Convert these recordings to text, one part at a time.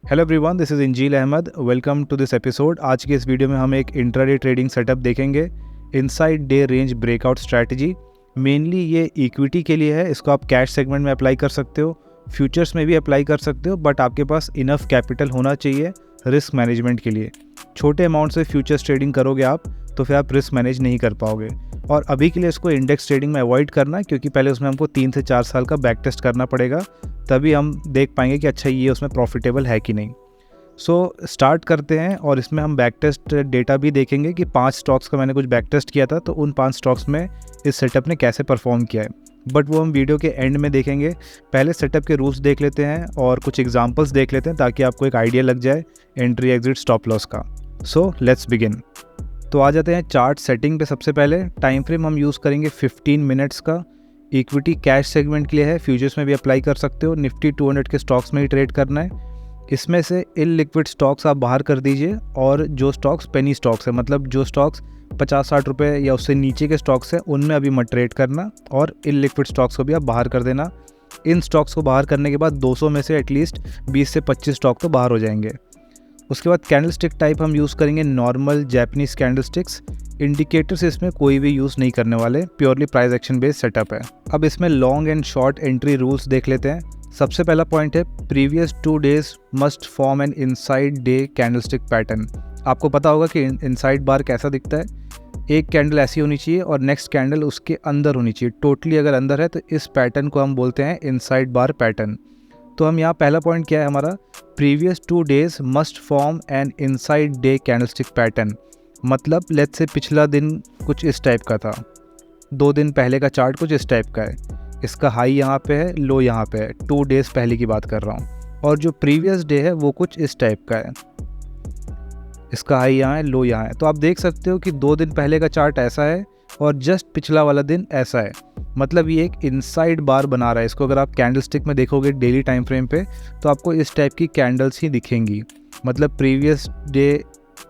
Hello everyone, this is Injeel Ahmed. Welcome to this episode. आज के इस वीडियो में हम एक इंट्राडे ट्रेडिंग सेटअप देखेंगे, inside day range breakout strategy. Mainly ये इक्विटी के लिए है। इसको आप कैश सेगमेंट में अप्लाई कर सकते हो, फ्यूचर्स में भी अप्लाई कर सकते हो, बट आपके पास इनफ कैपिटल होना चाहिए रिस्क मैनेजमेंट के लिए। छोटे अमाउंट से फ्यूचर्स ट्रेडिंग करोगे आप तो फिर आप रिस्क मैनेज नहीं कर पाओगे। और अभी के लिए इसको इंडेक्स ट्रेडिंग में अवॉइड करना, क्योंकि पहले उसमें हमको 3 से 4 साल का बैक टेस्ट करना पड़ेगा, तभी हम देख पाएंगे कि अच्छा ये उसमें प्रॉफिटेबल है कि नहीं। सो स्टार्ट करते हैं और इसमें हम बैक टेस्ट डेटा भी देखेंगे कि 5 स्टॉक्स का मैंने कुछ बैक टेस्ट किया था, तो उन 5 स्टॉक्स में इस सेटअप ने कैसे परफॉर्म किया है, बट वो हम वीडियो के एंड में देखेंगे। पहले सेटअप के रूल्स देख लेते हैं और कुछ एग्जांपल्स देख लेते हैं ताकि आपको एक आइडिया लग जाए एंट्री एग्जिट स्टॉप लॉस का। So let's begin. तो आ जाते हैं चार्ट सेटिंग पे। सबसे पहले टाइम फ्रेम हम यूज़ करेंगे 15 मिनट्स का। इक्विटी कैश सेगमेंट के लिए है, फ्यूचर्स में भी अप्लाई कर सकते हो। निफ्टी 200 के स्टॉक्स में ही ट्रेड करना है। इसमें से इललिक्विड स्टॉक्स आप बाहर कर दीजिए, और जो स्टॉक्स पेनी स्टॉक्स है, मतलब जो स्टॉक्स 50-60 रुपये या उससे नीचे के स्टॉक्स हैं, उनमें अभी मत ट्रेड करना, और इललिक्विड स्टॉक्स को भी आप बाहर कर देना। इन स्टॉक्स को बाहर करने के बाद 200 में से एटलीस्ट 20 से 25 स्टॉक तो बाहर हो जाएंगे। उसके बाद कैंडलस्टिक टाइप हम यूज़ करेंगे नॉर्मल जैपनीज कैंडलस्टिक्स। इंडिकेटर्स इसमें कोई भी यूज़ नहीं करने वाले, purely price action based setup है। अब इसमें long and short entry rules देख लेते हैं। सबसे पहला पॉइंट है, previous 2 days must form an inside day candlestick pattern. आपको पता होगा कि इनसाइड बार कैसा दिखता है। एक कैंडल ऐसी होनी चाहिए और नेक्स्ट कैंडल उसके अंदर होनी चाहिए। टोटली अगर अंदर है तो इस पैटर्न को हम बोलते हैं इनसाइड बार पैटर्न। तो हम यहाँ पहला पॉइंट क्या है हमारा, previous 2 days must form an inside day candlestick pattern. मतलब लेट्स से पिछला दिन कुछ इस टाइप का था, 2 दिन पहले का चार्ट कुछ इस टाइप का है, इसका हाई यहाँ पे है, लो यहाँ पे है, 2 डेज पहले की बात कर रहा हूँ। और जो प्रीवियस डे है वो कुछ इस टाइप का है, इसका हाई यहाँ है, लो यहाँ है। तो आप देख सकते हो कि 2 दिन पहले का चार्ट ऐसा है और जस्ट पिछला वाला दिन ऐसा है। मतलब ये एक इनसाइड बार बना रहा है। इसको अगर आप कैंडलस्टिक में देखोगे डेली टाइम फ्रेम पे तो आपको इस टाइप की कैंडल्स ही दिखेंगी। मतलब प्रीवियस डे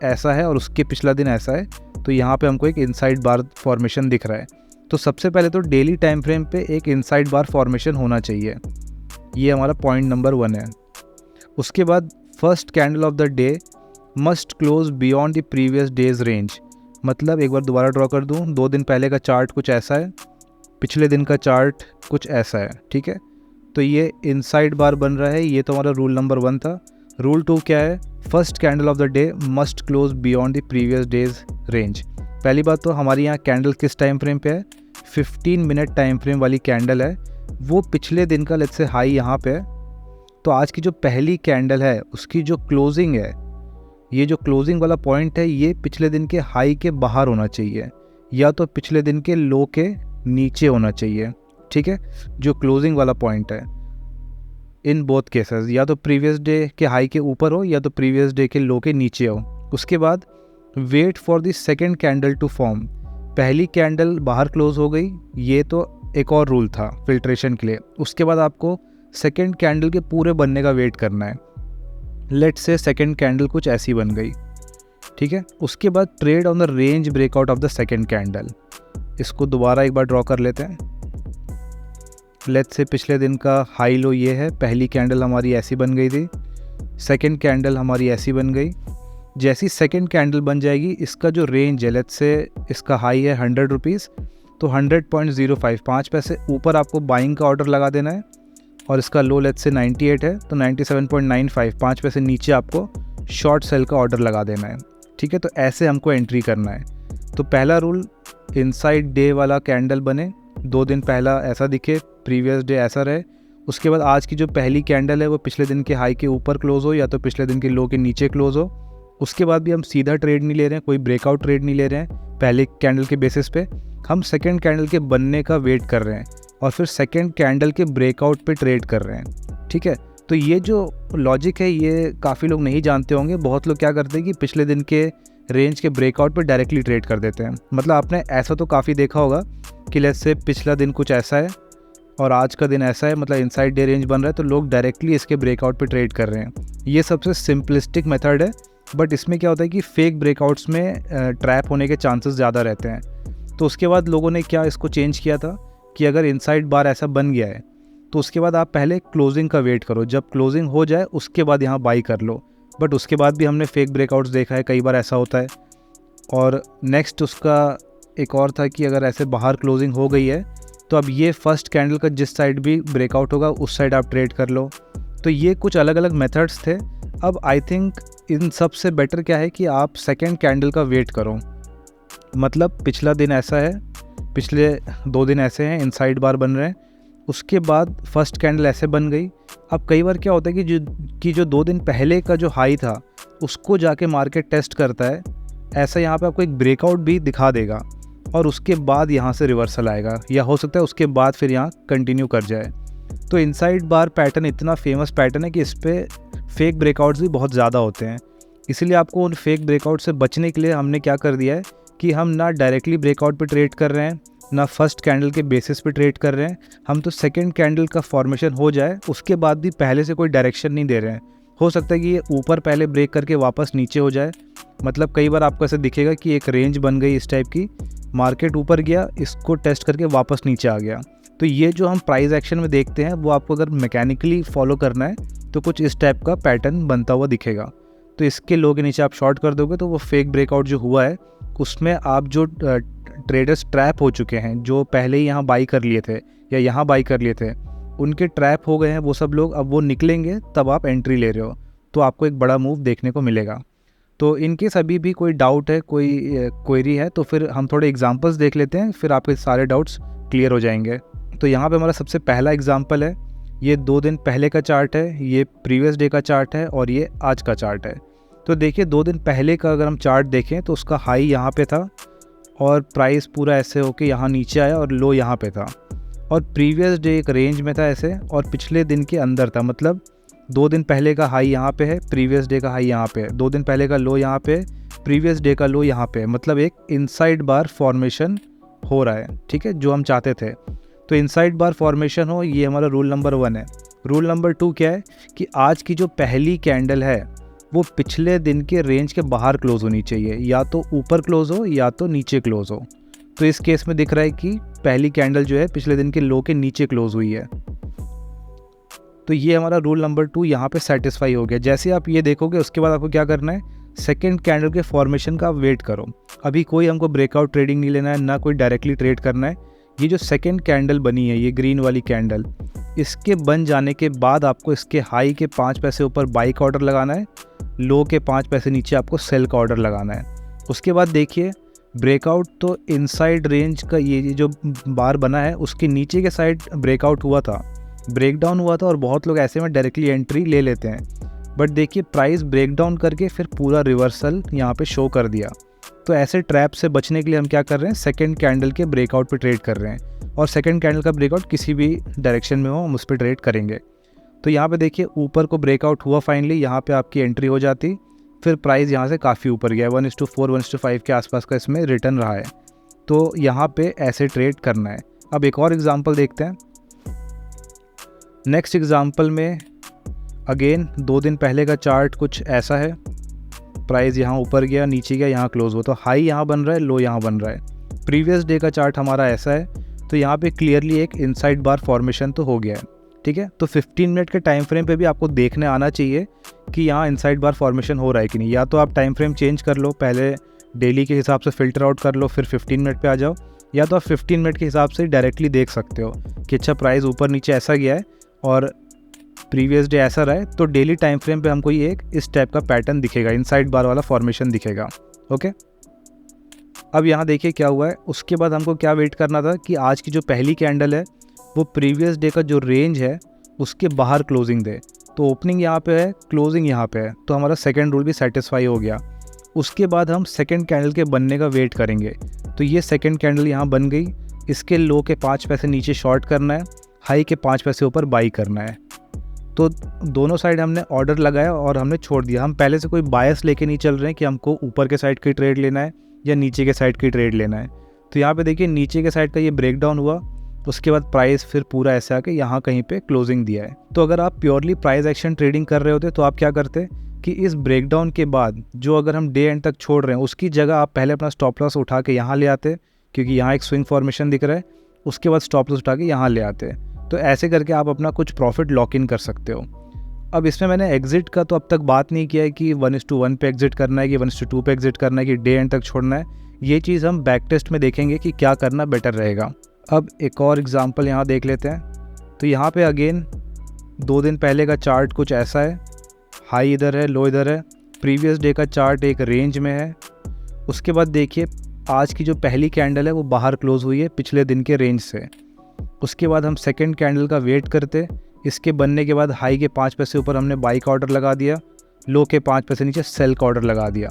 ऐसा है और उसके पिछला दिन ऐसा है, तो यहाँ पे हमको एक इनसाइड बार फॉर्मेशन दिख रहा है। तो सबसे पहले तो डेली टाइम फ्रेम पे एक इनसाइड बार फॉर्मेशन होना चाहिए। ये हमारा पॉइंट नंबर 1 है। उसके बाद first candle of the day must close beyond the previous days range. मतलब एक बार दोबारा ड्रॉ कर दूँ, 2 दिन पहले का चार्ट कुछ ऐसा है, पिछले दिन का चार्ट कुछ ऐसा है, ठीक है। तो ये इनसाइड बार बन रहा है। ये तो हमारा रूल नंबर 1 था। रूल 2 क्या है, first candle of the day must close beyond the previous days range. पहली बात तो हमारी यहाँ कैंडल किस टाइम फ्रेम पे है, 15 मिनट टाइम फ्रेम वाली कैंडल है। वो पिछले दिन का लेट्स से हाई यहाँ पे है, तो आज की जो पहली कैंडल है उसकी जो क्लोजिंग है, ये जो क्लोजिंग वाला पॉइंट है, ये पिछले दिन के हाई के बाहर होना चाहिए या तो पिछले दिन के लो के नीचे होना चाहिए, ठीक है। जो क्लोजिंग वाला पॉइंट है इन बोथ केसेस, या तो प्रीवियस डे के हाई के ऊपर हो या तो प्रीवियस डे के लो के नीचे हो। उसके बाद wait for the second candle to form. पहली कैंडल बाहर क्लोज हो गई, ये तो एक और रूल था फिल्ट्रेशन के लिए। उसके बाद आपको सेकंड कैंडल के पूरे बनने का वेट करना है। लेट्स से सेकंड कैंडल कुछ ऐसी बन गई, ठीक है। उसके बाद trade on the range breakout of the second candle. इसको दोबारा एक बार ड्रॉ कर लेते हैं। लेट्स से पिछले दिन का हाई लो ये है, पहली कैंडल हमारी ऐसी बन गई थी, सेकंड कैंडल हमारी ऐसी बन गई। जैसी सेकंड कैंडल बन जाएगी, इसका जो रेंज है, लेट्स से इसका हाई है 100 रुपीज़, तो 100.05 5 पैसे ऊपर आपको बाइंग का ऑर्डर लगा देना है। और इसका लो लेट्स से 98 है, तो 97.95 5 पैसे नीचे आपको शॉर्ट सेल का ऑर्डर लगा देना है, ठीक है। तो ऐसे हमको एंट्री करना है। तो पहला रूल, इनसाइड डे वाला कैंडल बने, 2 दिन पहला ऐसा दिखे, प्रीवियस डे ऐसा रहे। उसके बाद आज की जो पहली कैंडल है वो पिछले दिन के हाई के ऊपर क्लोज हो या तो पिछले दिन के लो के नीचे क्लोज हो। उसके बाद भी हम सीधा ट्रेड नहीं ले रहे हैं, कोई ब्रेकआउट ट्रेड नहीं ले रहे हैं पहले कैंडल के बेसिस पे। हम सेकेंड कैंडल के बनने का वेट कर रहे हैं और फिर सेकेंड कैंडल के ब्रेकआउट पे ट्रेड कर रहे हैं, ठीक है। तो ये जो लॉजिक है ये काफ़ी लोग नहीं जानते होंगे। बहुत लोग क्या करते हैं कि पिछले दिन के रेंज के ब्रेकआउट पे डायरेक्टली ट्रेड कर देते हैं। मतलब आपने ऐसा तो काफ़ी देखा होगा कि लेट्स से पिछला दिन कुछ ऐसा है और आज का दिन ऐसा है, मतलब इनसाइड डे रेंज बन रहा है, तो लोग डायरेक्टली इसके ब्रेकआउट पे ट्रेड कर रहे हैं। ये सबसे सिंपलिस्टिक मेथड है, बट इसमें क्या होता है कि फेक ब्रेकआउट्स में ट्रैप होने के चांसेस ज़्यादा रहते हैं। तो उसके बाद लोगों ने क्या इसको चेंज किया था कि अगर इनसाइड बार ऐसा बन गया है तो उसके बाद आप पहले क्लोजिंग का वेट करो, जब क्लोजिंग हो जाए उसके बाद यहाँ बाई कर लो। बट उसके बाद भी हमने फेक ब्रेकआउट्स देखा है, कई बार ऐसा होता है। और नेक्स्ट उसका एक और था कि अगर ऐसे बाहर क्लोजिंग हो गई है तो अब ये फर्स्ट कैंडल का जिस साइड भी ब्रेकआउट होगा उस साइड आप ट्रेड कर लो। तो ये कुछ अलग अलग मेथड्स थे। अब आई थिंक इन सब से बेटर क्या है कि आप सेकेंड कैंडल का वेट करो। मतलब पिछला दिन ऐसा है, पिछले 2 दिन ऐसे हैं, इनसाइड बार बन रहे हैं, उसके बाद फर्स्ट कैंडल ऐसे बन गई। अब कई बार क्या होता है कि जो 2 दिन पहले का जो हाई था उसको जाके मार्केट टेस्ट करता है, ऐसा यहाँ पे आपको एक ब्रेकआउट भी दिखा देगा और उसके बाद यहाँ से रिवर्सल आएगा, या हो सकता है उसके बाद फिर यहाँ कंटिन्यू कर जाए। तो इनसाइड बार पैटर्न इतना फेमस पैटर्न है कि इस पर फेक ब्रेकआउट्स भी बहुत ज़्यादा होते हैं। इसीलिए आपको उन फेक ब्रेकआउट से बचने के लिए हमने क्या कर दिया है कि हम ना डायरेक्टली ब्रेकआउट पे ट्रेड कर रहे हैं, ना फर्स्ट कैंडल के बेसिस पे ट्रेड कर रहे हैं। हम तो सेकंड कैंडल का फॉर्मेशन हो जाए उसके बाद भी पहले से कोई डायरेक्शन नहीं दे रहे हैं। हो सकता है कि ये ऊपर पहले ब्रेक करके वापस नीचे हो जाए। मतलब कई बार आपको ऐसे दिखेगा कि एक रेंज बन गई इस टाइप की, मार्केट ऊपर गया, इसको टेस्ट करके वापस नीचे आ गया। तो ये जो हम प्राइस एक्शन में देखते हैं वो आपको अगर मैकेनिकली फॉलो करना है तो कुछ इस टाइप का पैटर्न बनता हुआ दिखेगा। तो इसके लो के नीचे आप शॉर्ट कर दोगे तो वो फेक ब्रेकआउट जो हुआ है उसमें आप जो ट्रेडर्स ट्रैप हो चुके हैं, जो पहले ही यहाँ बाई कर लिए थे या यहाँ बाई कर लिए थे, उनके ट्रैप हो गए हैं वो सब लोग, अब वो निकलेंगे तब आप एंट्री ले रहे हो तो आपको एक बड़ा मूव देखने को मिलेगा। तो इनकेस अभी भी कोई डाउट है, कोई क्वेरी है, तो फिर हम थोड़े एग्जांपल्स देख लेते हैं, फिर आपके सारे डाउट्स क्लियर हो जाएंगे। तो यहाँ पे हमारा सबसे पहला एग्जांपल है, ये 2 दिन पहले का चार्ट है, ये प्रीवियस डे का चार्ट है और ये आज का चार्ट है। तो देखिए 2 दिन पहले का अगर हम चार्ट देखें तो उसका हाई यहाँ पे था और प्राइस पूरा ऐसे होके यहाँ नीचे आया और लो यहाँ पे था, और प्रीवियस डे एक रेंज में था ऐसे और पिछले दिन के अंदर था। मतलब 2 दिन पहले का हाई यहाँ पे है, प्रीवियस डे का हाई यहाँ पे है, 2 दिन पहले का लो यहाँ पे, प्रीवियस डे का लो यहाँ पे है। मतलब एक इनसाइड बार फॉर्मेशन हो रहा है, ठीक है, जो हम चाहते थे। तो इनसाइड बार फॉर्मेशन हो, ये हमारा रूल नंबर 1 है। रूल नंबर 2 क्या है कि आज की जो पहली कैंडल है वो पिछले दिन के रेंज के बाहर क्लोज होनी चाहिए, या तो ऊपर क्लोज हो या तो नीचे क्लोज हो। तो इस केस में दिख रहा है कि पहली कैंडल जो है पिछले दिन के लो के नीचे क्लोज हुई है। तो ये हमारा रूल नंबर 2 यहाँ पे सेटिस्फाई हो गया। जैसे आप ये देखोगे उसके बाद आपको क्या करना है, सेकंड कैंडल के फॉर्मेशन का वेट करो। अभी कोई हमको ब्रेकआउट ट्रेडिंग नहीं लेना है, ना कोई डायरेक्टली ट्रेड करना है। ये जो सेकंड कैंडल बनी है, ये ग्रीन वाली कैंडल, इसके बन जाने के बाद आपको इसके हाई के 5 पैसे ऊपर बाई का ऑर्डर लगाना है, लो के 5 पैसे नीचे आपको सेल का ऑर्डर लगाना है। उसके बाद देखिए ब्रेकआउट तो इनसाइड रेंज का ये जो बार बना है उसके नीचे के साइड ब्रेकआउट हुआ था, ब्रेकडाउन हुआ था, और बहुत लोग ऐसे में डायरेक्टली एंट्री ले लेते हैं। बट देखिए प्राइस ब्रेकडाउन करके फिर पूरा रिवर्सल यहाँ पे शो कर दिया। तो ऐसे ट्रैप से बचने के लिए हम क्या कर रहे हैं, सेकंड कैंडल के ब्रेकआउट पे ट्रेड कर रहे हैं, और सेकंड कैंडल का ब्रेकआउट किसी भी डायरेक्शन में हो हम उस पर ट्रेड करेंगे। तो यहाँ पे देखिए ऊपर को ब्रेकआउट हुआ फाइनली, यहाँ पे आपकी एंट्री हो जाती, फिर प्राइस यहाँ से काफ़ी ऊपर गया, 1:4 1:5 के आसपास का इसमें रिटर्न रहा है। तो यहाँ पे ऐसे ट्रेड करना है। अब एक और एग्जांपल देखते हैं। नेक्स्ट एग्जांपल में अगेन 2 दिन पहले का चार्ट कुछ ऐसा है, प्राइस यहाँ ऊपर गया, नीचे गया, यहाँ क्लोज हुआ, तो हाई यहाँ बन रहा है, लो यहाँ बन रहा है। प्रीवियस डे का चार्ट हमारा ऐसा है, तो यहाँ पे क्लियरली एक इनसाइड बार फॉर्मेशन तो हो गया है, ठीक है। तो 15 मिनट के टाइम फ्रेम पे भी आपको देखने आना चाहिए कि यहाँ इनसाइड बार फॉर्मेशन हो रहा है कि नहीं। या तो आप टाइम फ्रेम चेंज कर लो, पहले डेली के हिसाब से फ़िल्टर आउट कर लो, फिर 15 मिनट पे आ जाओ, या तो आप 15 मिनट के हिसाब से डायरेक्टली देख सकते हो कि अच्छा प्राइस ऊपर नीचे ऐसा गया है और प्रीवियस डे ऐसा रहा है। तो डेली टाइम फ्रेम पे हमको ये एक इस टाइप का पैटर्न दिखेगा, इनसाइड बार वाला फॉर्मेशन दिखेगा। ओके, अब यहाँ देखिए क्या हुआ है। उसके बाद हमको क्या वेट करना था कि आज की जो पहली कैंडल है वो प्रीवियस डे का जो रेंज है उसके बाहर क्लोजिंग दे। तो ओपनिंग यहाँ पे है, क्लोजिंग यहाँ पे है, तो हमारा सेकंड रूल भी सेटिस्फाई हो गया। उसके बाद हम सेकंड कैंडल के बनने का वेट करेंगे। तो ये सेकंड कैंडल यहाँ बन गई, इसके लो के 5 पैसे नीचे शॉर्ट करना है, हाई के 5 पैसे ऊपर बाई करना है। तो दोनों साइड हमने ऑर्डर लगाया और हमने छोड़ दिया। हम पहले से कोई बायस लेके नहीं चल रहे हैं कि हमको ऊपर के साइड की ट्रेड लेना है या नीचे के साइड की ट्रेड लेना है। तो यहाँ पे देखिए नीचे के साइड का ये ब्रेकडाउन हुआ, उसके बाद प्राइस फिर पूरा ऐसे आके यहाँ कहीं पे क्लोजिंग दिया है। तो अगर आप प्योरली प्राइस एक्शन ट्रेडिंग कर रहे होते तो आप क्या करते कि इस ब्रेकडाउन के बाद जो अगर हम डे एंड तक छोड़ रहे हैं उसकी जगह आप पहले अपना स्टॉप लॉस उठा के यहाँ ले आते, क्योंकि यहाँ एक स्विंग फॉर्मेशन दिख रहा है, उसके बाद स्टॉप लॉस उठा के यहाँ ले आते। तो ऐसे करके आप अपना कुछ प्रॉफिट लॉक इन कर सकते हो। अब इसमें मैंने एग्जिट का तो अब तक बात नहीं किया है कि 1:1 पे एग्जिट करना है कि 1:2 पे एग्जिट करना है कि डे एंड तक छोड़ना है। ये चीज़ हम बैक टेस्ट में देखेंगे कि क्या करना बेटर रहेगा। अब एक और एग्जांपल यहाँ देख लेते हैं। तो यहाँ पे अगेन 2 दिन पहले का चार्ट कुछ ऐसा है, हाई इधर है, लो इधर है। प्रीवियस डे का चार्ट एक रेंज में है। उसके बाद देखिए आज की जो पहली कैंडल है वो बाहर क्लोज हुई है पिछले दिन के रेंज से। उसके बाद हम सेकेंड कैंडल का वेट करते, इसके बनने के बाद हाई के 5 पैसे ऊपर हमने बाई का ऑर्डर लगा दिया, लो के 5 पैसे नीचे सेल का ऑर्डर लगा दिया।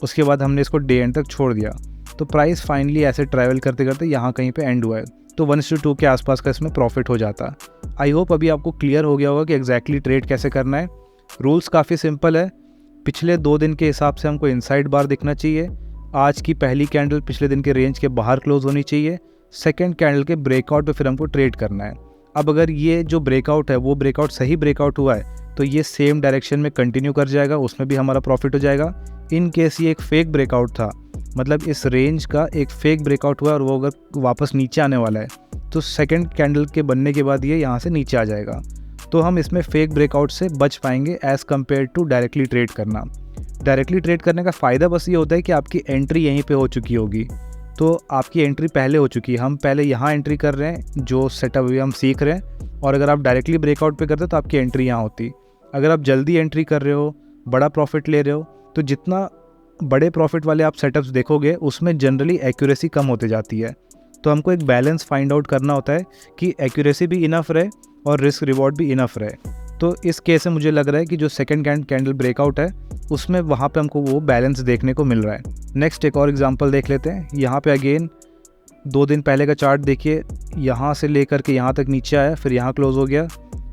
उसके बाद हमने इसको डे एंड तक छोड़ दिया। तो प्राइस फाइनली ऐसे ट्रैवल करते करते यहाँ कहीं पे एंड हुआ है। तो 1:2 के आसपास का इसमें प्रॉफिट हो जाता। आई होप अभी आपको क्लियर हो गया होगा कि एग्जैक्टली ट्रेड कैसे करना है। रूल्स काफ़ी सिंपल है। पिछले 2 दिन के हिसाब से हमको इनसाइड बार दिखना चाहिए। आज की पहली कैंडल पिछले दिन के रेंज के बाहर क्लोज होनी चाहिए। सेकेंड कैंडल के ब्रेकआउट पे फिर हमको ट्रेड करना है। अब अगर ये जो ब्रेकआउट है वो ब्रेकआउट सही ब्रेकआउट हुआ है तो ये सेम डायरेक्शन में कंटिन्यू कर जाएगा, उसमें भी हमारा प्रॉफिट हो जाएगा। इन केस ये एक फेक ब्रेकआउट था, मतलब इस रेंज का एक फेक ब्रेकआउट हुआ और वो अगर वापस नीचे आने वाला है तो सेकेंड कैंडल के बनने के बाद ये यहाँ से नीचे आ जाएगा। तो हम इसमें फेक ब्रेकआउट से बच पाएंगे as compare to directly trade करना। डायरेक्टली ट्रेड करने का फ़ायदा बस ये होता है कि आपकी एंट्री यहीं पे हो चुकी होगी। तो आपकी एंट्री पहले हो चुकी है, हम पहले यहाँ एंट्री कर रहे हैं, जो सेटअप भी हम सीख रहे हैं। और अगर आप डायरेक्टली ब्रेकआउट पे करते तो आपकी एंट्री यहाँ होती। अगर आप जल्दी एंट्री कर रहे हो, बड़ा प्रॉफिट ले रहे हो, तो जितना बड़े प्रॉफिट वाले आप सेटअप्स देखोगे उसमें जनरली एक्यूरेसी कम होती जाती है। तो हमको एक बैलेंस फाइंड आउट करना होता है कि एक्यूरेसी भी इनफ रहे और रिस्क रिवॉर्ड भी इनफ रहे। तो इस केस में मुझे लग रहा है कि जो सेकंड कैंडल ब्रेकआउट है उसमें वहाँ पे हमको वो बैलेंस देखने को मिल रहा है। नेक्स्ट एक और एग्जांपल देख लेते हैं। यहाँ पे अगेन 2 दिन पहले का चार्ट देखिए, यहाँ से लेकर के यहाँ तक नीचे आया, फिर यहाँ क्लोज हो गया।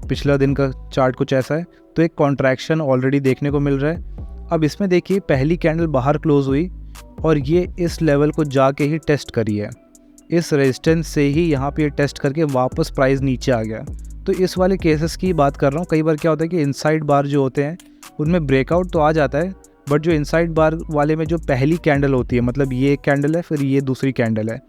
पिछला दिन का चार्ट कुछ ऐसा है। तो एक कॉन्ट्रैक्शन ऑलरेडी देखने को मिल रहा है। अब इसमें देखिए पहली कैंडल बाहर क्लोज हुई और ये इस लेवल को जाके ही टेस्ट करी है। इस रेजिस्टेंस से ही यहाँ पे टेस्ट करके वापस प्राइस नीचे आ गया। तो इस वाले केसेस की बात कर रहा हूँ। कई बार क्या होता है कि इनसाइड बार जो होते हैं उनमें ब्रेकआउट तो आ जाता है, बट जो इनसाइड बार वाले में जो पहली कैंडल होती है, मतलब ये एक कैंडल है फिर ये दूसरी कैंडल है,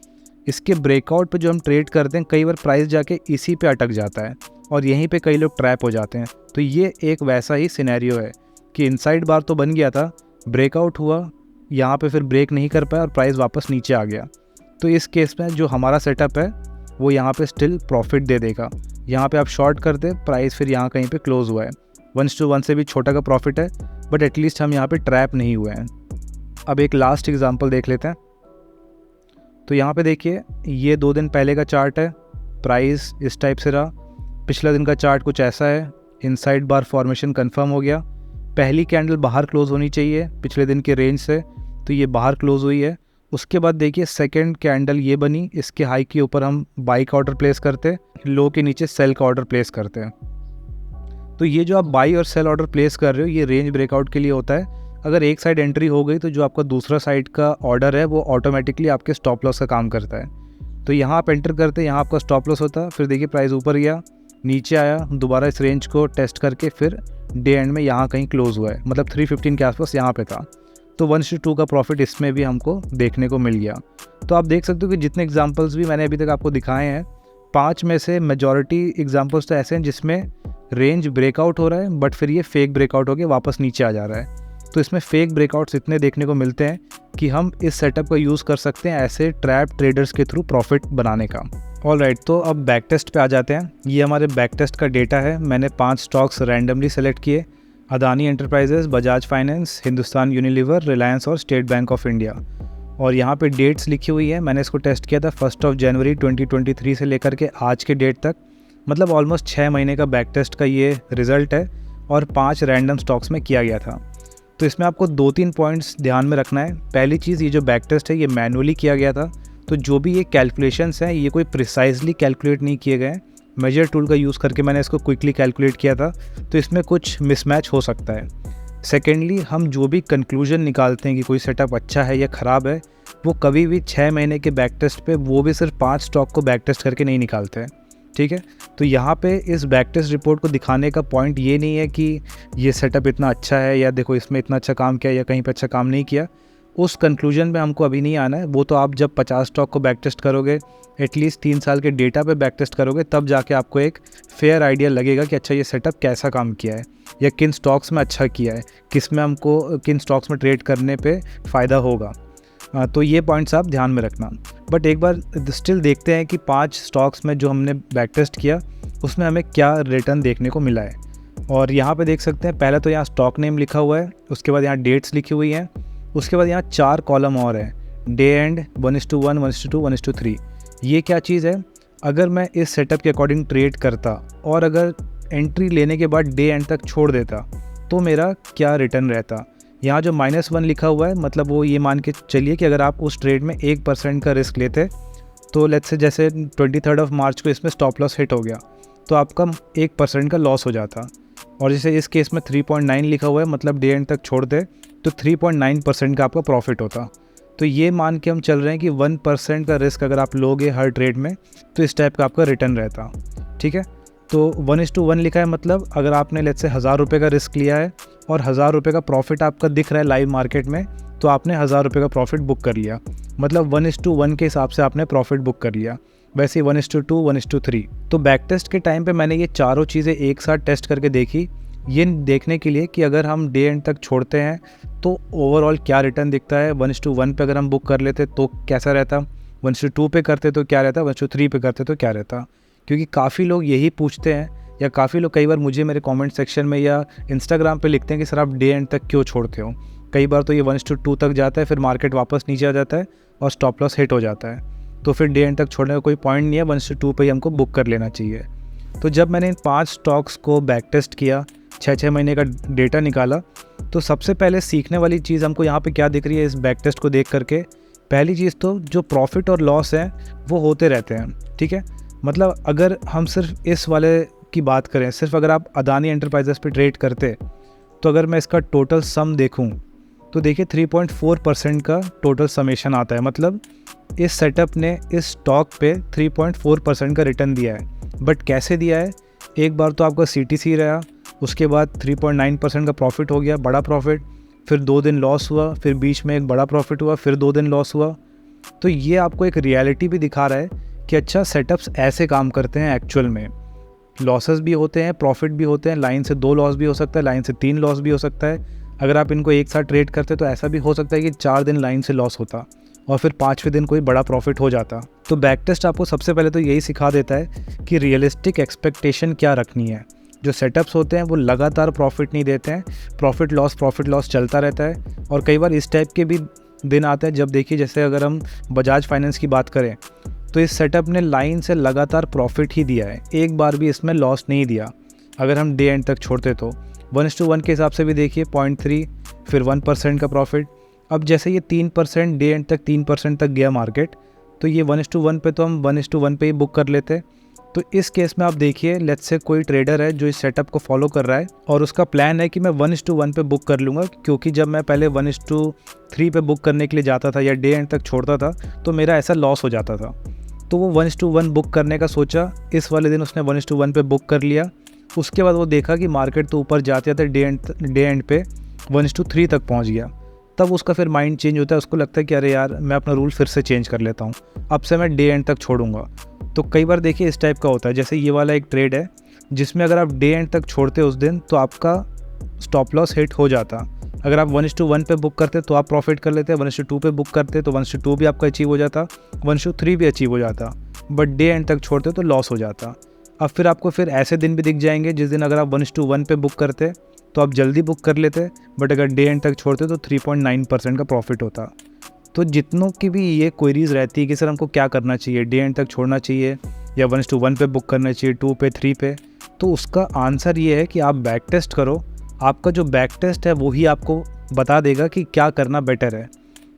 इसके ब्रेकआउट पे जो हम ट्रेड करते हैं कई बार प्राइस जाके इसी पे अटक जाता है और यहीं पे कई लोग ट्रैप हो जाते हैं। तो ये एक वैसा ही सिनेरियो है कि इनसाइड बार तो बन गया था, ब्रेकआउट हुआ, यहाँ पे फिर ब्रेक नहीं कर पाया और प्राइस वापस नीचे आ गया। तो इस केस में जो हमारा सेटअप है वो यहाँ पे स्टिल प्रॉफिट दे देगा। यहाँ पे आप शॉर्ट करते, प्राइस फिर यहाँ कहीं पे क्लोज हुआ है। 1:1 से भी छोटा का प्रॉफिट है, बट एटलीस्ट हम यहाँ पे ट्रैप नहीं हुए हैं। अब एक लास्ट एग्जांपल देख लेते हैं। तो यहाँ पे देखिए ये 2 दिन पहले का चार्ट है, प्राइस इस टाइप से रहा। पिछला दिन का चार्ट कुछ ऐसा है, इनसाइड बार फॉर्मेशन कंफर्म हो गया। पहली कैंडल बाहर क्लोज होनी चाहिए पिछले दिन के रेंज से, तो ये बाहर क्लोज हुई है। उसके बाद देखिए सेकंड कैंडल ये बनी, इसके हाई के ऊपर हम बाई का ऑर्डर प्लेस करते, लो के नीचे सेल का ऑर्डर प्लेस करते हैं। तो ये जो आप बाई और सेल ऑर्डर प्लेस कर रहे हो ये रेंज ब्रेकआउट के लिए होता है। अगर एक साइड एंट्री हो गई तो जो आपका दूसरा साइड का ऑर्डर है वो ऑटोमेटिकली आपके स्टॉप लॉस का काम करता है। तो यहाँ आप एंटर करते हैं, यहाँ आपका स्टॉप लॉस होता है। फिर देखिए प्राइस ऊपर गया, नीचे आया, दोबारा इस रेंज को टेस्ट करके फिर डे एंड में यहाँ कहीं क्लोज हुआ है, मतलब 315 के आसपास यहाँ पे था। तो 1:2 का प्रॉफिट इसमें भी हमको देखने को मिल गया। तो आप देख सकते हो कि जितने एग्जांपल्स भी मैंने अभी तक आपको दिखाए हैं, 5 में से मेजॉरिटी एग्जांपल्स तो ऐसे हैं जिसमें रेंज ब्रेकआउट हो रहा है बट फिर ये फेक ब्रेकआउट होकर वापस नीचे आ जा रहा है। तो इसमें फेक ब्रेकआउट्स इतने देखने को मिलते हैं कि हम इस सेटअप का यूज़ कर सकते हैं ऐसे ट्रैप ट्रेडर्स के थ्रू प्रॉफिट बनाने का। ऑलराइट, तो अब बैक टेस्ट पे आ जाते हैं। ये हमारे बैक टेस्ट का डेटा है। मैंने 5 स्टॉक्स रैंडमली सेलेक्ट किए, Adani enterprises, Bajaj finance, Hindustan Unilever, Reliance और स्टेट बैंक ऑफ इंडिया। और यहाँ पे डेट्स लिखी हुई है। मैंने इसको टेस्ट किया था 1 जनवरी 2023 से लेकर के आज के डेट तक, मतलब ऑलमोस्ट 6 महीने का बैक टेस्ट का ये रिज़ल्ट है और 5 रैंडम स्टॉक्स में किया गया था। तो इसमें आपको 2-3 पॉइंट्स ध्यान में रखना है। पहली चीज़, ये जो बैक टेस्ट है ये मैनुअली किया गया था, तो जो भी ये कैलकुलेशंस हैं ये कोई प्रिसाइजली कैलकुलेट नहीं किए गए। मेजर टूल का यूज़ करके मैंने इसको क्विकली कैलकुलेट किया था, तो इसमें कुछ मिसमैच हो सकता है। सेकेंडली, हम जो भी कंक्लूजन निकालते हैं कि कोई सेटअप अच्छा है या ख़राब है, वो कभी भी 6 महीने के बैक टेस्ट पे, वो भी सिर्फ 5 स्टॉक को बैक टेस्ट करके नहीं निकालते हैं, ठीक है। तो यहाँ पे इस बैक टेस्ट रिपोर्ट को दिखाने का पॉइंट ये नहीं है कि ये सेटअप इतना अच्छा है या देखो इसमें इतना अच्छा काम किया या कहीं पे अच्छा काम नहीं किया। उस कंक्लूजन पे हमको अभी नहीं आना है। वो तो आप जब 50 स्टॉक को बैक टेस्ट करोगे, एटलीस्ट 3 साल के डेटा पे बैक टेस्ट करोगे, तब जाके आपको एक फेयर आइडिया लगेगा कि अच्छा ये सेटअप कैसा काम किया है या किन स्टॉक्स में अच्छा किया है, किस में हमको किन स्टॉक्स में ट्रेड करने पे फ़ायदा होगा। तो ये पॉइंट्स आप ध्यान में रखना। बट एक बार स्टिल देखते हैं कि 5 स्टॉक्स में जो हमने बैक टेस्ट किया उसमें हमें क्या रिटर्न देखने को मिला है। और यहाँ पे देख सकते हैं, पहले तो यहाँ स्टॉक नेम लिखा हुआ है, उसके बाद यहाँ डेट्स लिखी हुई हैं, उसके बाद यहाँ 4 कॉलम और हैं, डे एंड, 1:1, 1:2, 1:3। ये क्या चीज़ है? अगर मैं इस सेटअप के अकॉर्डिंग ट्रेड करता और अगर एंट्री लेने के बाद डे एंड तक छोड़ देता तो मेरा क्या रिटर्न रहता। यहाँ जो -1 लिखा हुआ है, मतलब वो ये मान के चलिए कि अगर आप उस ट्रेड में 1% का रिस्क लेते तो लेट्स से जैसे 23 मार्च को इसमें स्टॉप लॉस हिट हो गया तो आपका 1% का लॉस हो जाता। और जैसे इस केस में 3.9 लिखा हुआ है, मतलब डे एंड तक छोड़ दे तो 3.9% का आपका प्रॉफिट होता। तो ये मान के हम चल रहे हैं कि 1% का रिस्क अगर आप लोगे हर ट्रेड में तो इस टाइप का आपका रिटर्न रहता। ठीक है, तो 1:1 लिखा है, मतलब अगर आपने लेट्स से 1000 रुपये का रिस्क लिया है और 1000 रुपये का प्रॉफिट आपका दिख रहा है लाइव मार्केट में, तो आपने 1000 रुपये का प्रॉफिट बुक कर लिया, मतलब 1:1 के हिसाब से आपने प्रॉफिट बुक कर लिया। वैसे ही 1:2, 1:3। तो बैक टेस्ट के टाइम पे मैंने ये चारों चीज़ें एक साथ टेस्ट करके देखी, ये देखने के लिए कि अगर हम डे एंड तक छोड़ते हैं तो ओवरऑल क्या रिटर्न दिखता है। 1:1 पे अगर हम बुक कर लेते तो कैसा रहता, 1:2 पे करते तो क्या रहता, 1:3 पे करते तो क्या रहता। क्योंकि काफ़ी लोग यही पूछते हैं, या काफ़ी लोग कई बार मुझे मेरे कमेंट सेक्शन में या इंस्टाग्राम पे लिखते हैं कि सर आप डे एंड तक क्यों छोड़ते हो। कई बार तो ये 1:2 तक जाता है, फिर मार्केट वापस नीचे आ जाता है और स्टॉप लॉस हिट हो जाता है, तो फिर डे एंड तक छोड़ने का कोई पॉइंट नहीं है, 1:2 पे ही हमको बुक कर लेना चाहिए। तो जब मैंने इन 5 स्टॉक्स को बैक टेस्ट किया, 6 महीने का डेटा निकाला, तो सबसे पहले सीखने वाली चीज़ हमको यहाँ पे क्या दिख रही है इस बैक टेस्ट को देख करके। पहली चीज़ तो जो प्रॉफिट और लॉस हैं वो होते रहते हैं। ठीक है, मतलब अगर हम सिर्फ इस वाले की बात करें, सिर्फ अगर आप अदानी एंटरप्राइजेस पे ट्रेड करते, तो अगर मैं इसका टोटल सम देखूं तो देखिए 3.4% का टोटल समेशन आता है। मतलब इस सेटअप ने इस स्टॉक पे 3.4% का रिटर्न दिया है। बट कैसे दिया है? एक बार तो आपका CTC रहा, उसके बाद 3.9% का प्रॉफिट हो गया, बड़ा प्रॉफिट, फिर 2 दिन लॉस हुआ, फिर बीच में एक बड़ा प्रॉफिट हुआ, फिर 2 दिन लॉस हुआ। तो ये आपको एक रियलिटी भी दिखा रहा है कि अच्छा सेटअप्स ऐसे काम करते हैं एक्चुअल में। लॉसेस भी होते हैं, प्रॉफिट भी होते हैं, लाइन से 2 लॉस भी हो सकता है, लाइन से 3 लॉस भी हो सकता है। अगर आप इनको एक साथ ट्रेड करते तो ऐसा भी हो सकता है कि 4 दिन लाइन से लॉस होता और फिर 5वें दिन कोई बड़ा प्रॉफिट हो जाता। तो बैक टेस्ट आपको सबसे पहले तो यही सिखा देता है कि रियलिस्टिक एक्सपेक्टेशन क्या रखनी है। जो सेटअप्स होते हैं वो लगातार प्रॉफिट नहीं देते हैं, प्रॉफिट लॉस चलता रहता है। और कई बार इस टाइप के भी दिन आते हैं जब देखिए, जैसे अगर हम बजाज फाइनेंस की बात करें तो इस सेटअप ने लाइन से लगातार प्रॉफिट ही दिया है, एक बार भी इसमें लॉस नहीं दिया अगर हम डे एंड तक छोड़ते तो। 1:1 के हिसाब से भी देखिए 0.3, फिर 1% का प्रॉफिट। अब जैसे ये 3% डे एंड तक 3% तक गया मार्केट, तो ये 1:1 पे तो हम 1:1 पे ही बुक कर लेते। तो इस केस में आप देखिए, लेट्स से कोई ट्रेडर है जो इस सेटअप को फॉलो कर रहा है और उसका प्लान है कि मैं 1:1 पे बुक कर लूँगा, क्योंकि जब मैं पहले 1:3 पे बुक करने के लिए जाता था या डे एंड तक छोड़ता था तो मेरा ऐसा लॉस हो जाता था। तो वो 1:1 बुक करने का सोचा, इस वाले दिन उसने 1:1 पे बुक कर लिया। उसके बाद वो देखा कि मार्केट तो ऊपर जाते जाते डे एंड पे 1:3 तक पहुंच गया। तब उसका फिर माइंड चेंज होता है, उसको लगता है कि अरे यार मैं अपना रूल फिर से चेंज कर लेता हूँ, अब से मैं डे एंड तक छोड़ूंगा। तो कई बार देखिए इस टाइप का होता है, जैसे ये वाला एक ट्रेड है जिसमें अगर आप डे एंड तक छोड़ते उस दिन तो आपका स्टॉप लॉस हिट हो जाता। अगर आप 1:1 पे बुक करते तो आप प्रॉफिट कर लेते, 1:2 पे बुक करते तो 1:2 भी आपका अचीव हो जाता, 1:3 भी अचीव हो जाता, बट डे एंड तक छोड़ते तो लॉस हो जाता। अब फिर आपको फिर ऐसे दिन भी दिख जाएंगे जिस दिन अगर आप 1:1 पे बुक करते तो आप जल्दी बुक कर लेते, बट अगर डे एंड तक छोड़ते तो 3.9% का प्रॉफिट होता। तो जितनों की भी ये क्वेरीज रहती है कि सर हमको क्या करना चाहिए, डे एंड तक छोड़ना चाहिए या 1:1 पे बुक करना चाहिए, 2 पे 3 पे, तो उसका आंसर ये है कि आप बैक टेस्ट करो। आपका जो बैक टेस्ट है वो ही आपको बता देगा कि क्या करना बेटर है।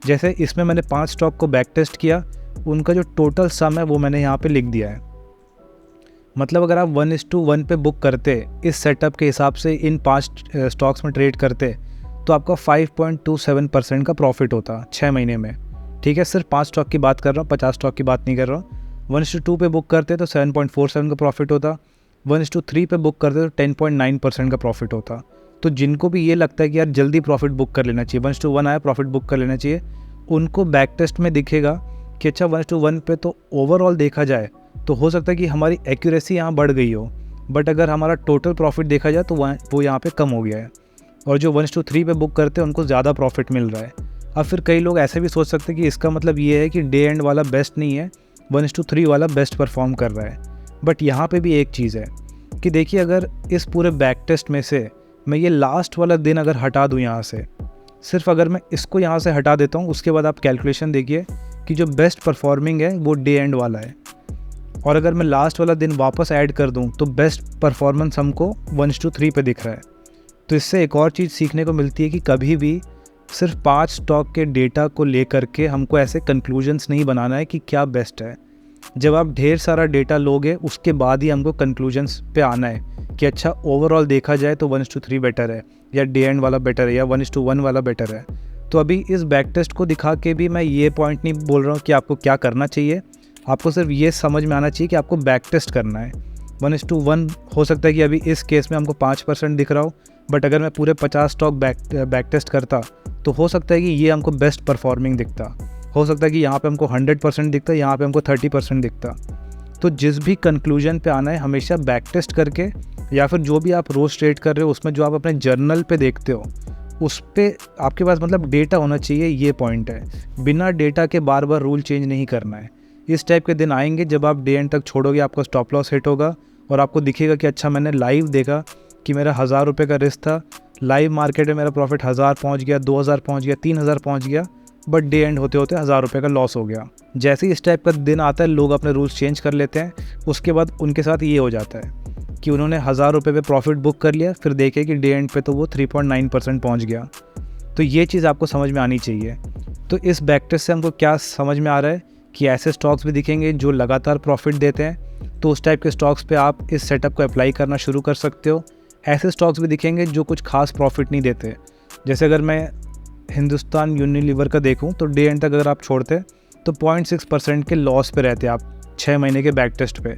जैसे इसमें मैंने 5 स्टॉक को बैक टेस्ट किया, उनका जो टोटल सम है वो मैंने यहाँ पे लिख दिया है। मतलब अगर आप 1:1 पे बुक करते, इस सेटअप के हिसाब से इन 5 स्टॉक्स में ट्रेड करते, तो आपका 5.27% का प्रॉफिट होता 6 महीने में। ठीक है, सिर्फ 5 स्टॉक की बात कर रहा हूँ, 50 स्टॉक की बात नहीं कर रहा हूँ। 1:2 पे बुक करते तो 7.47 का प्रॉफिट होता, 1:3 पे बुक करते तो 10.9% का प्रॉफिट होता। तो जिनको भी ये लगता है कि यार जल्दी प्रॉफिट बुक कर लेना चाहिए, 1:1 आया प्रॉफिट बुक कर लेना चाहिए, उनको बैक टेस्ट में दिखेगा कि अच्छा 1:1 पे तो ओवरऑल देखा जाए तो हो सकता है कि हमारी एक्यूरेसी यहाँ बढ़ गई हो, बट अगर हमारा टोटल प्रॉफिट देखा जाए तो वो यहाँ पे कम हो गया है। और जो 1:3 पे बुक करते हैं उनको ज़्यादा प्रॉफिट मिल रहा है। अब फिर कई लोग ऐसे भी सोच सकते हैं कि इसका मतलब ये है कि डे एंड वाला बेस्ट नहीं है, 1:3 वाला बेस्ट परफॉर्म कर रहा है। बट यहाँ पे भी एक चीज़ है कि देखिए, अगर इस पूरे बैक टेस्ट में से मैं ये लास्ट वाला दिन अगर हटा दूँ यहाँ से, सिर्फ अगर मैं इसको यहाँ से हटा देता हूँ, उसके बाद आप कैलकुलेशन देखिए कि जो बेस्ट परफॉर्मिंग है वो डे एंड वाला है। और अगर मैं लास्ट वाला दिन वापस ऐड कर दूँ तो बेस्ट परफॉर्मेंस हमको 1:3 पे दिख रहा है। तो इससे एक और चीज़ सीखने को मिलती है कि कभी भी सिर्फ 5 स्टॉक के डेटा को लेकर के हमको ऐसे कंक्लूजन्स नहीं बनाना है कि क्या बेस्ट है। जब आप ढेर सारा डेटा लोगे उसके बाद ही हमको कंक्लूजन्स पे आना है कि अच्छा ओवरऑल देखा जाए तो 1:3 बेटर है, या डे एंड वाला बेटर है, या 1:1 वाला बेटर है। तो अभी इस बैक टेस्ट को दिखा के भी मैं ये पॉइंट नहीं बोल रहा हूँ कि आपको क्या करना चाहिए, आपको सिर्फ ये समझ में आना चाहिए कि आपको बैक टेस्ट करना है। 1:1 हो सकता है कि अभी इस केस में हमको 5% दिख रहा हो, बट अगर मैं पूरे 50 स्टॉक बैक टेस्ट करता तो हो सकता है कि ये हमको बेस्ट परफॉर्मिंग दिखता, हो सकता है कि यहाँ पे हमको 100% दिखता, यहाँ पे हमको 30% दिखता। तो जिस भी कंक्लूजन पे आना है हमेशा बैक टेस्ट करके, या फिर जो भी आप रोज़ ट्रेड कर रहे हो उसमें जो आप अपने जर्नल पे देखते हो उस पे आपके पास मतलब डेटा होना चाहिए। ये पॉइंट है, बिना डेटा के बार बार रूल चेंज नहीं करना है। इस टाइप के दिन आएंगे जब आप डे एंड तक छोड़ोगे, आपका स्टॉप लॉस हिट होगा और आपको दिखेगा कि अच्छा मैंने लाइव देखा कि मेरा 1000 रुपये का रिस्क था, लाइव मार्केट में मेरा प्रॉफिट 1000 पहुँच गया, 2000 पहुँच गया, 3000 पहुँच गया, बट डे एंड होते होते 1000 रुपये का लॉस हो गया। जैसे ही इस टाइप का दिन आता है लोग अपने रूल्स चेंज कर लेते हैं। उसके बाद उनके साथ ये हो जाता है कि उन्होंने 1000 रुपये पे प्रॉफिट बुक कर लिया, फिर देखे कि डे एंड पे तो वो 3.9% पहुँच गया। तो ये चीज़ आपको समझ में आनी चाहिए। तो इस बैक टेस्ट से हमको क्या समझ में आ रहा है कि ऐसे स्टॉक्स भी दिखेंगे जो लगातार प्रॉफिट देते हैं, तो उस टाइप के स्टॉक्स पे आप इस सेटअप को अप्लाई करना शुरू कर सकते हो। ऐसे स्टॉक्स भी दिखेंगे जो कुछ खास प्रॉफिट नहीं देते, जैसे अगर मैं हिंदुस्तान यूनिलीवर का देखूं तो डे एंड तक अगर आप छोड़ते तो 0.6% के लॉस पे रहते आप 6 महीने के बैक टेस्ट पे।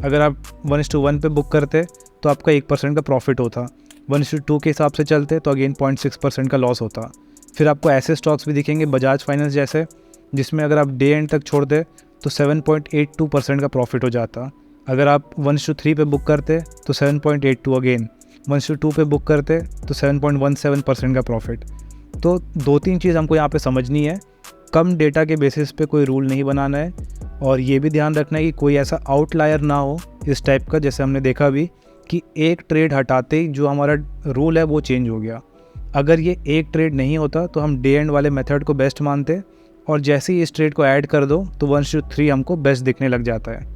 अगर आप 1:1 पे बुक करते तो आपका 1% का प्रॉफिट होता, 1:2 के हिसाब से चलते तो अगेन 0.6% का लॉस होता। फिर आपको ऐसे स्टॉक्स भी दिखेंगे बजाज फाइनेंस जैसे, जिसमें अगर आप डे एंड तक छोड़ दे तो 7.82% का प्रॉफिट हो जाता। अगर आप 1:3 पे बुक करते तो 7.82, अगेन 1:2 पे बुक करते तो 7.17% का प्रॉफिट। तो 2-3 चीज़ हमको यहाँ पे समझनी है, कम डेटा के बेसिस पे कोई रूल नहीं बनाना है, और ये भी ध्यान रखना है कि कोई ऐसा आउटलायर ना हो इस टाइप का, जैसे हमने देखा भी कि एक ट्रेड हटाते ही जो हमारा रूल है वो चेंज हो गया। अगर ये एक ट्रेड नहीं होता तो हम डे एंड वाले मेथड को बेस्ट मानते, और जैसे ही इस ट्रेड को ऐड कर दो तो 1:3 हमको बेस्ट दिखने लग जाता है।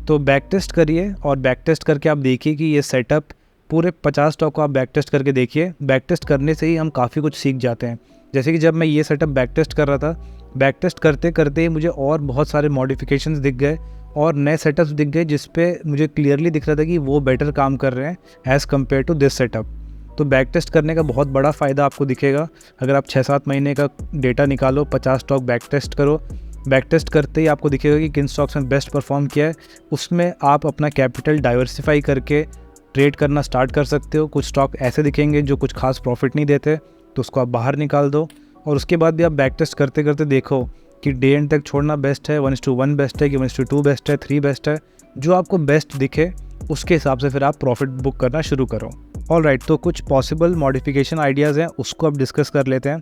तो बैक टेस्ट करिए, और बैक टेस्ट करके आप देखिए कि ये सेटअप पूरे 50 स्टॉक को आप बैक टेस्ट करके देखिए। बैक टेस्ट करने से ही हम काफ़ी कुछ सीख जाते हैं। जैसे कि जब मैं ये सेटअप बैक टेस्ट कर रहा था, बैक टेस्ट करते करते मुझे और बहुत सारे मॉडिफिकेशंस दिख गए और नए सेटअप्स दिख गए जिस पे मुझे क्लियरली दिख रहा था कि वो बेटर काम कर रहे हैं as compare to this setup. तो बैक टेस्ट करने का बहुत बड़ा फ़ायदा आपको दिखेगा। अगर आप 6-7 महीने का डेटा निकालो, 50 स्टॉक बैक टेस्ट करो, बैक टेस्ट करते ही आपको दिखेगा कि किन स्टॉक्स में बेस्ट परफॉर्म किया है। उसमें आप अपना कैपिटल डाइवर्सिफाई करके ट्रेड करना स्टार्ट कर सकते हो। कुछ स्टॉक ऐसे दिखेंगे जो कुछ खास प्रॉफिट नहीं देते, तो उसको आप बाहर निकाल दो, और उसके बाद भी आप बैक टेस्ट करते करते देखो कि डे एंड तक छोड़ना बेस्ट है, 1:1 बेस्ट है कि 1:2 बेस्ट है, 3 बेस्ट है। जो आपको बेस्ट दिखे उसके हिसाब से फिर आप प्रॉफिट बुक करना शुरू करो। ऑलराइट, तो कुछ पॉसिबल मॉडिफिकेशन आइडियाज़ हैं, उसको अब डिस्कस कर लेते हैं।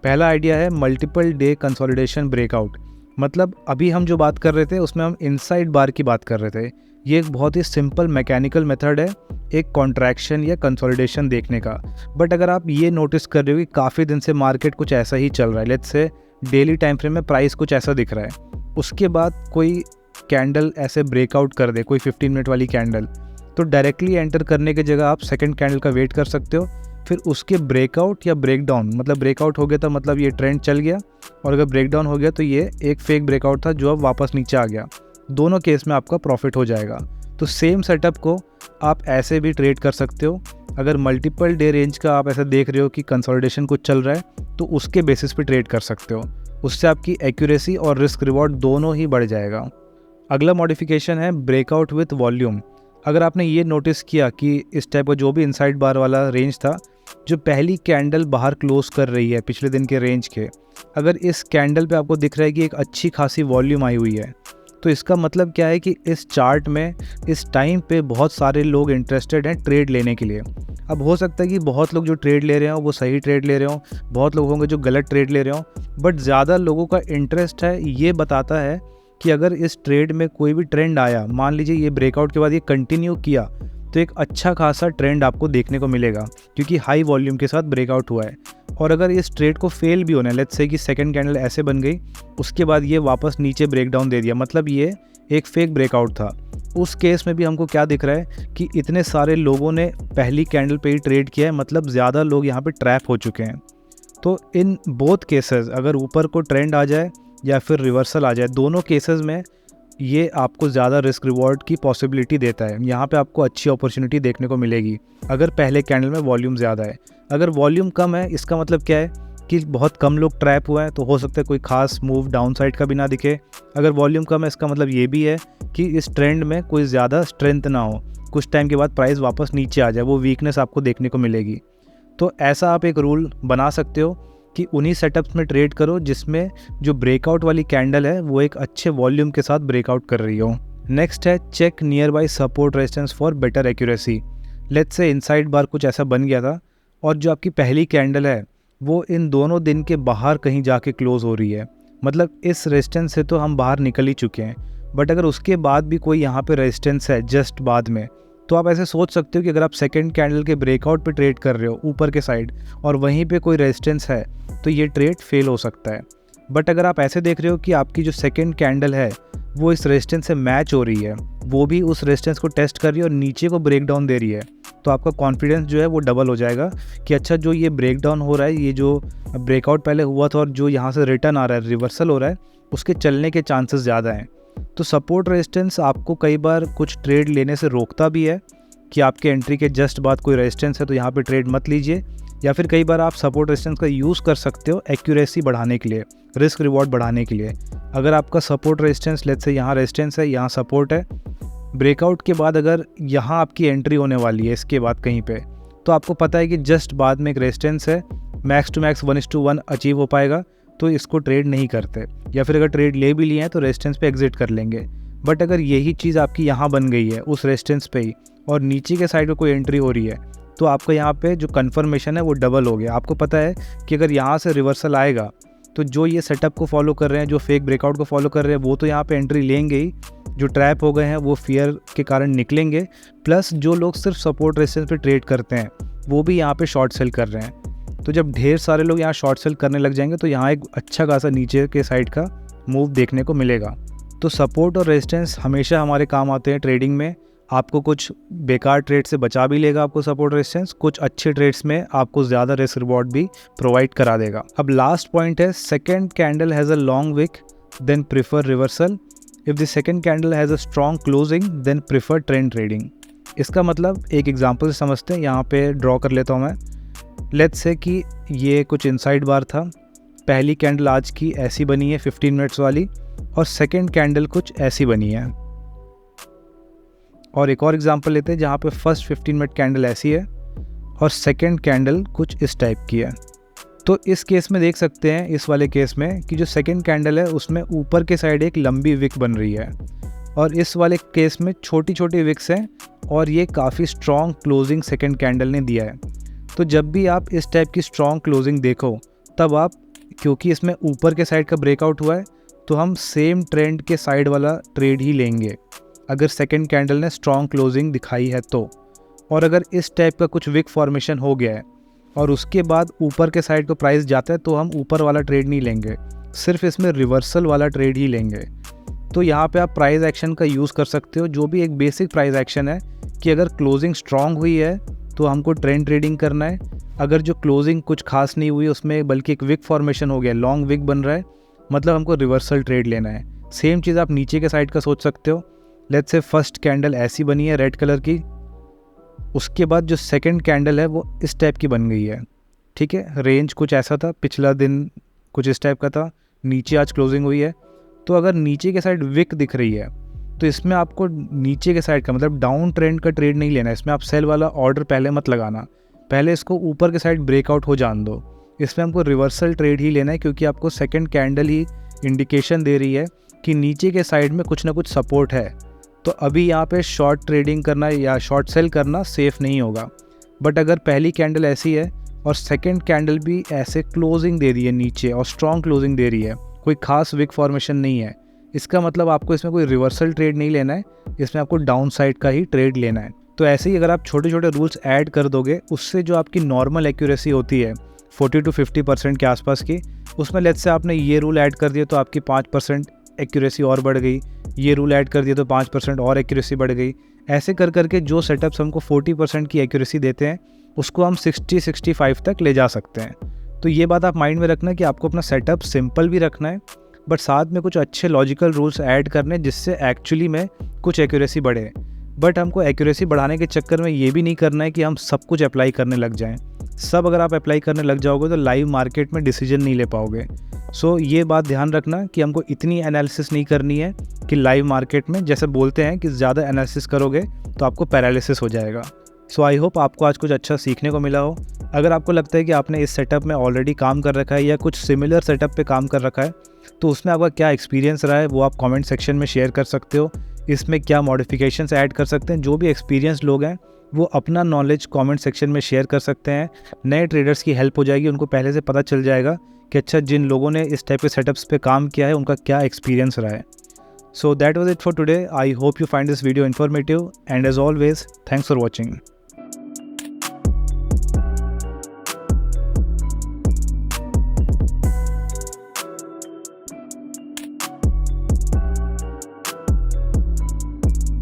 पहला आइडिया है मल्टीपल डे कंसोलिडेशन ब्रेकआउट। मतलब अभी हम जो बात कर रहे थे उसमें हम इनसाइड बार की बात कर रहे थे। ये एक बहुत ही सिंपल मैकेनिकल मेथड है एक कॉन्ट्रैक्शन या कंसोलिडेशन देखने का। बट अगर आप ये नोटिस कर रहे हो कि काफ़ी दिन से मार्केट कुछ ऐसा ही चल रहा है, let's say daily time frame में प्राइस कुछ ऐसा दिख रहा है, उसके बाद कोई कैंडल ऐसे ब्रेकआउट कर दे, कोई 15 मिनट वाली कैंडल, तो डायरेक्टली एंटर करने की जगह आप सेकंड कैंडल का वेट कर सकते हो। फिर उसके ब्रेकआउट या ब्रेकडाउन, मतलब ब्रेकआउट हो गया था मतलब ये ट्रेंड चल गया, और अगर ब्रेकडाउन हो गया तो ये एक फेक ब्रेकआउट था जो अब वापस नीचे आ गया। दोनों केस में आपका प्रॉफिट हो जाएगा। तो सेम सेटअप को आप ऐसे भी ट्रेड कर सकते हो। अगर मल्टीपल डे रेंज का आप ऐसा देख रहे हो कि कंसोलिडेशन कुछ चल रहा है तो उसके बेसिस पे ट्रेड कर सकते हो। उससे आपकी एक्यूरेसी और रिस्क रिवॉर्ड दोनों ही बढ़ जाएगा। अगला मॉडिफिकेशन है ब्रेकआउट विथ वॉल्यूम। अगर आपने ये नोटिस किया कि इस टाइप का जो भी इनसाइड बार वाला रेंज था, जो पहली कैंडल बाहर क्लोज कर रही है पिछले दिन के रेंज के, अगर इस कैंडल पे आपको दिख रहा है कि एक अच्छी खासी वॉल्यूम आई हुई है, तो इसका मतलब क्या है कि इस चार्ट में इस टाइम पे बहुत सारे लोग इंटरेस्टेड हैं ट्रेड लेने के लिए। अब हो सकता है कि बहुत लोग जो ट्रेड ले रहे हो वो सही ट्रेड ले रहे हो, बहुत लोग होंगे जो गलत ट्रेड ले रहे हो, बट ज़्यादा लोगों का इंटरेस्ट है ये बताता है कि अगर इस ट्रेड में कोई भी ट्रेंड आया, मान लीजिए ये ब्रेकआउट के बाद ये कंटिन्यू किया, तो एक अच्छा खासा ट्रेंड आपको देखने को मिलेगा क्योंकि हाई वॉल्यूम के साथ ब्रेकआउट हुआ है। और अगर इस ट्रेड को फेल भी होना है, लेट्स से कि सेकंड कैंडल ऐसे बन गई, उसके बाद ये वापस नीचे ब्रेकडाउन दे दिया, मतलब ये एक फेक ब्रेकआउट था, उस केस में भी हमको क्या दिख रहा है कि इतने सारे लोगों ने पहली कैंडल पे ही ट्रेड किया है, मतलब ज़्यादा लोग यहाँ पे ट्रैप हो चुके हैं। तो इन बोथ केसेस, अगर ऊपर को ट्रेंड आ जाए या फिर रिवर्सल आ जाए, दोनों केसेस में ये आपको ज़्यादा रिस्क रिवॉर्ड की पॉसिबिलिटी देता है। यहाँ पे आपको अच्छी अपॉर्चुनिटी देखने को मिलेगी अगर पहले कैंडल में वॉल्यूम ज़्यादा है। अगर वॉल्यूम कम है, इसका मतलब क्या है कि बहुत कम लोग ट्रैप हुए हैं, तो हो सकता है कोई खास मूव डाउन साइड का भी ना दिखे। अगर वॉल्यूम कम है, इसका मतलब ये भी है कि इस ट्रेंड में कोई ज़्यादा स्ट्रेंथ ना हो, कुछ टाइम के बाद प्राइस वापस नीचे आ जाए, वो वीकनेस आपको देखने को मिलेगी। तो ऐसा आप एक रूल बना सकते हो कि उन्हीं सेटअप्स में ट्रेड करो जिसमें जो ब्रेकआउट वाली कैंडल है वो एक अच्छे वॉल्यूम के साथ ब्रेकआउट कर रही हो। नेक्स्ट है check nearby support resistance for better accuracy. Let's say inside bar कुछ ऐसा बन गया था और जो आपकी पहली कैंडल है वो इन दोनों दिन के बाहर कहीं जाके क्लोज हो रही है, मतलब इस रेजिस्टेंस से तो हम बाहर निकल ही चुके हैं, बट अगर उसके बाद भी कोई यहाँ पे रेजिस्टेंस है जस्ट बाद में, तो आप ऐसे सोच सकते हो कि अगर आप सेकंड कैंडल के ब्रेकआउट पे ट्रेड कर रहे हो ऊपर के साइड और वहीं पे कोई रेजिस्टेंस है, तो ये ट्रेड फेल हो सकता है। बट अगर आप ऐसे देख रहे हो कि आपकी जो सेकंड कैंडल है वो इस रेजिस्टेंस से मैच हो रही है, वो भी उस रेजिस्टेंस को टेस्ट कर रही है और नीचे को ब्रेक डाउन दे रही है, तो आपका कॉन्फिडेंस जो है वो डबल हो जाएगा कि अच्छा जो ये ब्रेक डाउन हो रहा है, ये जो ब्रेकआउट पहले हुआ था और जो यहाँ से रिटर्न आ रहा है, रिवर्सल हो रहा है, उसके चलने के चांसेस ज़्यादा हैं। तो सपोर्ट रेजिस्टेंस आपको कई बार कुछ ट्रेड लेने से रोकता भी है कि आपके एंट्री के जस्ट बाद कोई रेजिस्टेंस है तो यहाँ पे ट्रेड मत लीजिए, या फिर कई बार आप सपोर्ट रेजिस्टेंस का यूज़ कर सकते हो एक्यूरेसी बढ़ाने के लिए, रिस्क रिवॉर्ड बढ़ाने के लिए। अगर आपका सपोर्ट रेजिस्टेंस, लेट्स से यहाँ रेजिस्टेंस है, यहाँ सपोर्ट है, ब्रेकआउट के बाद अगर यहाँ आपकी एंट्री होने वाली है इसके बाद कहीं पे, तो आपको पता है कि जस्ट बाद में एक रेजिस्टेंस है, मैक्स टू मैक्स 1:1 अचीव हो पाएगा, तो इसको ट्रेड नहीं करते, या फिर अगर ट्रेड ले भी लिए हैं तो रेजिस्टेंस पे एग्जिट कर लेंगे। बट अगर यही चीज़ आपकी यहाँ बन गई है उस रेजिस्टेंस पे ही और नीचे के साइड पे कोई एंट्री हो रही है, तो आपका यहाँ पे जो कन्फर्मेशन है वो डबल हो गया। आपको पता है कि अगर यहाँ से रिवर्सल आएगा तो जो ये सेटअप को फॉलो कर रहे हैं, जो फेक ब्रेकआउट को फॉलो कर रहे हैं, वो तो यहाँ पे एंट्री लेंगे ही, जो ट्रैप हो गए हैं वो फियर के कारण निकलेंगे, प्लस जो लोग सिर्फ सपोर्ट रेजिस्टेंस पे ट्रेड करते हैं वो भी यहाँ पे शॉर्ट सेल कर रहे हैं। तो जब ढेर सारे लोग यहाँ शॉर्ट सेल करने लग जाएंगे तो यहाँ एक अच्छा खासा नीचे के साइड का मूव देखने को मिलेगा। तो सपोर्ट और रेजिस्टेंस हमेशा हमारे काम आते हैं ट्रेडिंग में। आपको कुछ बेकार ट्रेड से बचा भी लेगा आपको सपोर्ट रेजिस्टेंस, कुछ अच्छे ट्रेड्स में आपको ज़्यादा रिस्क रिवॉर्ड भी प्रोवाइड करा देगा। अब लास्ट पॉइंट है, second candle has a long wick then prefer reversal, if the second candle has a strong closing then prefer trend trading. इसका मतलब एक एग्जांपल से समझते हैं, यहाँ पे ड्रॉ कर लेता हूँ मैं। लेट्स से कि ये कुछ इनसाइड बार था, पहली कैंडल आज की ऐसी बनी है 15 मिनट्स वाली, और सेकंड कैंडल कुछ ऐसी बनी है। और एक और एग्जांपल लेते हैं जहाँ पे फर्स्ट 15 मिनट कैंडल ऐसी है और सेकंड कैंडल कुछ इस टाइप की है। तो इस केस में देख सकते हैं, इस वाले केस में, कि जो सेकंड कैंडल है उसमें ऊपर के साइड एक लंबी विक बन रही है और इस वाले केस में छोटी छोटी विक्स हैं और ये काफ़ी स्ट्रॉन्ग क्लोजिंग सेकंड कैंडल ने दिया है। तो जब भी आप इस टाइप की स्ट्रॉन्ग क्लोजिंग देखो, तब आप, क्योंकि इसमें ऊपर के साइड का ब्रेकआउट हुआ है, तो हम सेम ट्रेंड के साइड वाला ट्रेड ही लेंगे अगर सेकंड कैंडल ने स्ट्रॉन्ग क्लोजिंग दिखाई है तो। और अगर इस टाइप का कुछ विक फॉर्मेशन हो गया है और उसके बाद ऊपर के साइड को प्राइस जाता है, तो हम ऊपर वाला ट्रेड नहीं लेंगे, सिर्फ इसमें रिवर्सल वाला ट्रेड ही लेंगे। तो यहाँ पे आप प्राइस एक्शन का यूज़ कर सकते हो, जो भी एक बेसिक प्राइस एक्शन है कि अगर क्लोजिंग स्ट्रॉन्ग हुई है तो हमको ट्रेंड ट्रेडिंग करना है, अगर जो क्लोजिंग कुछ खास नहीं हुई उसमें बल्कि एक विक फॉर्मेशन हो गया, लॉन्ग विक बन रहा है, मतलब हमको रिवर्सल ट्रेड लेना है। सेम चीज़ आप नीचे के साइड का सोच सकते हो। लेट्स से फर्स्ट कैंडल ऐसी बनी है रेड कलर की, उसके बाद जो सेकंड कैंडल है वो इस टाइप की बन गई है, ठीक है। रेंज कुछ ऐसा था, पिछला दिन कुछ इस टाइप का था, नीचे आज क्लोजिंग हुई है। तो अगर नीचे के साइड विक दिख रही है तो इसमें आपको नीचे के साइड का मतलब डाउन ट्रेंड का ट्रेड नहीं लेना है। इसमें आप सेल वाला ऑर्डर पहले मत लगाना, पहले इसको ऊपर के साइड ब्रेकआउट हो जान दो। इसमें हमको रिवर्सल ट्रेड ही लेना है, क्योंकि आपको सेकंड कैंडल ही इंडिकेशन दे रही है कि नीचे के साइड में कुछ ना कुछ सपोर्ट है। तो अभी यहाँ पे शॉर्ट ट्रेडिंग करना या शॉर्ट सेल करना सेफ़ नहीं होगा। बट अगर पहली कैंडल ऐसी है और सेकंड कैंडल भी ऐसे क्लोजिंग दे रही है नीचे और स्ट्रॉन्ग क्लोजिंग दे रही है, कोई खास विक फॉर्मेशन नहीं है, इसका मतलब आपको इसमें कोई रिवर्सल ट्रेड नहीं लेना है, इसमें आपको डाउन साइड का ही ट्रेड लेना है। तो ऐसे ही अगर आप छोटे छोटे रूल्स ऐड कर दोगे, उससे जो आपकी नॉर्मल एक्यूरेसी होती है 40 to 50% के आसपास की, उसमें लेट्स से आपने ये रूल ऐड कर दिया तो आपकी 5% एक्यूरेसी और बढ़ गई, ये रूल ऐड कर दिया तो 5% और एक्यूरेसी बढ़ गई। ऐसे कर करके जो सेटअप्स हमको 40% की एक्यूरेसी देते हैं उसको हम 60-65 तक ले जा सकते हैं। तो ये बात आप माइंड में रखना कि आपको अपना सेटअप सिंपल भी रखना है, बट साथ में कुछ अच्छे लॉजिकल रूल्स ऐड करने जिससे एक्चुअली में कुछ एक्यूरेसी बढ़े। बट हमको एक्यूरेसी बढ़ाने के चक्कर में ये भी नहीं करना है कि हम सब कुछ अप्लाई करने लग जाएं। सब अगर आप अप्लाई करने लग जाओगे तो लाइव मार्केट में डिसीजन नहीं ले पाओगे। सो ये बात ध्यान रखना कि हमको इतनी एनालिसिस नहीं करनी है कि लाइव मार्केट में जैसे बोलते हैं कि ज़्यादा एनालिसिस करोगे तो आपको पैरालिसिस हो जाएगा। सो आई होप आपको आज कुछ अच्छा सीखने को मिला हो। अगर आपको लगता है कि आपने इस सेटअप में ऑलरेडी काम कर रखा है या कुछ सिमिलर सेटअप पे काम कर रखा है, तो उसमें आपका क्या एक्सपीरियंस रहा है वो आप कमेंट सेक्शन में शेयर कर सकते हो। इसमें क्या मॉडिफिकेशंस ऐड कर सकते हैं, जो भी एक्सपीरियंस लोग हैं वो अपना नॉलेज कमेंट सेक्शन में शेयर कर सकते हैं। नए ट्रेडर्स की हेल्प हो जाएगी, उनको पहले से पता चल जाएगा कि अच्छा जिन लोगों ने इस टाइप के सेटअप्स पे काम किया है उनका क्या एक्सपीरियंस रहा है। So that was it for today. I hope you find this video informative, and as always, thanks for watching.